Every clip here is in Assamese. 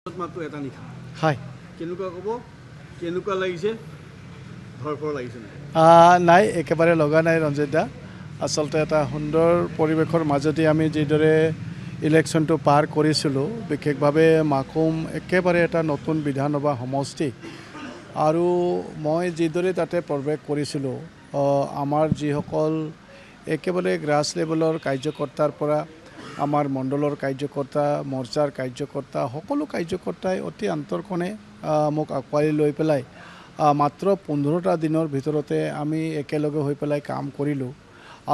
মাত্ৰ এটা নিশা হয় কেনেকুৱা ক'ব কেনেকুৱা লাগিছে ধৰফৰ লাগিছে নাই একেবাৰে লগা নাই ৰঞ্জিত দা আচলতে এটা সুন্দৰ পৰিৱেশৰ মাজতে আমি যিদৰে ইলেকশ্যনটো পাৰ কৰিছিলোঁ বিশেষভাৱে মাকুম একেবাৰে এটা নতুন বিধানসভা সমষ্টি আৰু মই যিদৰে তাতে প্ৰৱেশ কৰিছিলোঁ আমাৰ যিসকল একেবাৰে গ্ৰাছ লেভেলৰ কাৰ্যকৰ্তাৰ পৰা আমাৰ মণ্ডলৰ কাৰ্যকৰ্তা মৰ্চাৰ কাৰ্যকৰ্তা সকলো কাৰ্যকৰ্তাই অতি অন্তৰকণে মোক আঁকোৱালি লৈ পেলাই মাত্ৰ 15টা দিনৰ ভিতৰতে আমি একেলগে হৈ পেলাই কাম কৰিলোঁ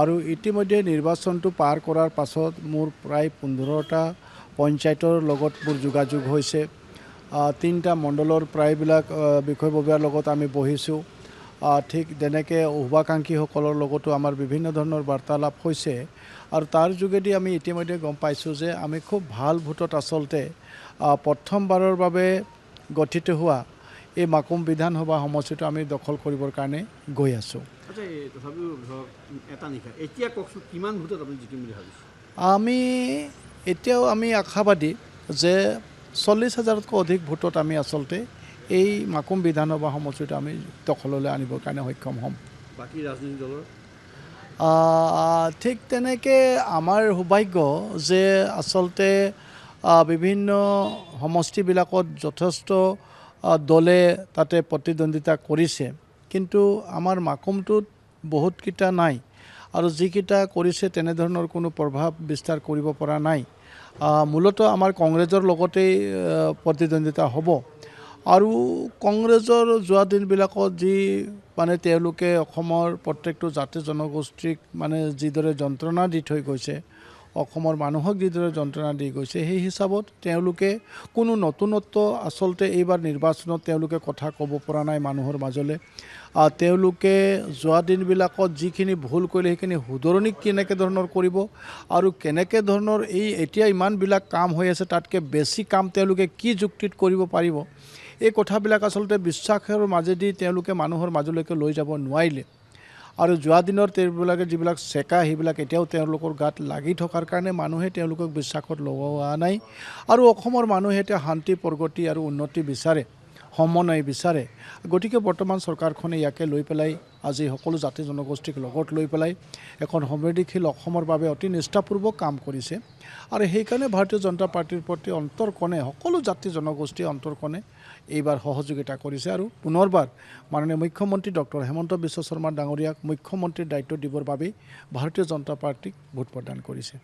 আৰু ইতিমধ্যে নিৰ্বাচনটো পাৰ কৰাৰ পাছত মোৰ প্ৰায় 15টা পঞ্চায়তৰ লগত মোৰ যোগাযোগ হৈছে 3টা মণ্ডলৰ প্ৰায়বিলাক বিষয়ববীয়াৰ লগত আমি বহিছোঁ ঠিক তেনেকৈ শুভাকাংক্ষীসকলৰ লগতো আমাৰ বিভিন্ন ধৰণৰ বাৰ্তালাপ হৈছে আৰু তাৰ যোগেদি আমি ইতিমধ্যে গম পাইছোঁ যে আমি খুব ভাল ভোটত আচলতে প্ৰথমবাৰৰ বাবে গঠিত হোৱা এই মাকুম বিধানসভা সমষ্টিটো আমি দখল কৰিবৰ কাৰণে গৈ আছোঁ। আচ্ছা তথাপিও ধৰক এটা নিশা এতিয়া কওকচোন কিমান ভোটত আপুনি জিকিম বুলি ভাবিছে? এতিয়াও আমি আশাবাদী যে 40,000তকৈ অধিক ভোটত আমি আচলতে এই মাকুম বিধানসভা সমষ্টিটো আমি দখললৈ আনিবৰ কাৰণে সক্ষম হ'ম। বাকী ৰাজনৈতিক দলৰ ঠিক তেনেকৈ আমাৰ সৌভাগ্য যে আচলতে বিভিন্ন সমষ্টিবিলাকত যথেষ্ট দলে তাতে প্ৰতিদ্বন্দ্বিতা কৰিছে কিন্তু আমাৰ মাকুমটোত বহুতকেইটা নাই আৰু যিকেইটা কৰিছে তেনেধৰণৰ কোনো প্ৰভাৱ বিস্তাৰ কৰিব পৰা নাই মূলতঃ আমাৰ কংগ্ৰেছৰ লগতেই প্ৰতিদ্বন্দ্বিতা হ'ব আৰু কংগ্ৰেছৰ যোৱা দিনবিলাকত যি মানে তেওঁলোকে অসমৰ প্ৰত্যেকটো জাতি জনগোষ্ঠীক মানে যিদৰে যন্ত্ৰণা দি থৈ গৈছে অসমৰ মানুহক যিদৰে যন্ত্ৰণা দি গৈছে সেই হিচাপত তেওঁলোকে কোনো নতুনত্ব আচলতে এইবাৰ নিৰ্বাচনত তেওঁলোকে কথা ক'ব পৰা নাই মানুহৰ মাজলৈ তেওঁলোকে যোৱা দিনবিলাকত যিখিনি ভুল কৰিলে সেইখিনি শুধৰণি কেনেকৈ ধৰণৰ কৰিব আৰু কেনেকৈ ধৰণৰ এই এতিয়া ইমানবিলাক কাম হৈ আছে তাতকৈ বেছি কাম তেওঁলোকে কি যুক্তিত কৰিব পাৰিব এই কথাবিলাক আচলতে বিশ্বাসৰ মাজেদি তেওঁলোকে মানুহৰ মাজলৈকে লৈ যাব নোৱাৰিলে আৰু যোৱা দিনৰ তেওঁলোকে যিবিলাক চেকা সেইবিলাক এতিয়াও তেওঁলোকৰ গাত লাগি থকাৰ কাৰণে মানুহে তেওঁলোকক বিশ্বাসত লগোৱা নাই আৰু অসমৰ মানুহে এতিয়া শান্তি প্ৰগতি আৰু উন্নতি বিচাৰে সমন্বয় বিচাৰে গতিকে বৰ্তমান চৰকাৰখনে ইয়াকে লৈ পেলাই আজি সকলো জাতি জনগোষ্ঠীক লগত লৈ পেলাই এখন সমৃদ্ধিশীল অসমৰ বাবে অতি নিষ্ঠাপূৰ্বক কাম কৰিছে আৰু সেইকাৰণে ভাৰতীয় জনতা পাৰ্টিৰ প্ৰতি অন্তৰকণে সকলো জাতি জনগোষ্ঠী অন্তৰকণে এইবাৰ সহযোগিতা কৰিছে আৰু পুনৰবাৰ মাননীয় মুখ্যমন্ত্ৰী ডক্টৰ হেমন্ত বিশ্ব শৰ্মা ডাঙৰীয়াক মুখ্যমন্ত্ৰীৰ দায়িত্ব দিবৰ বাবেই ভাৰতীয় জনতা পাৰ্টিক ভোট প্ৰদান কৰিছে।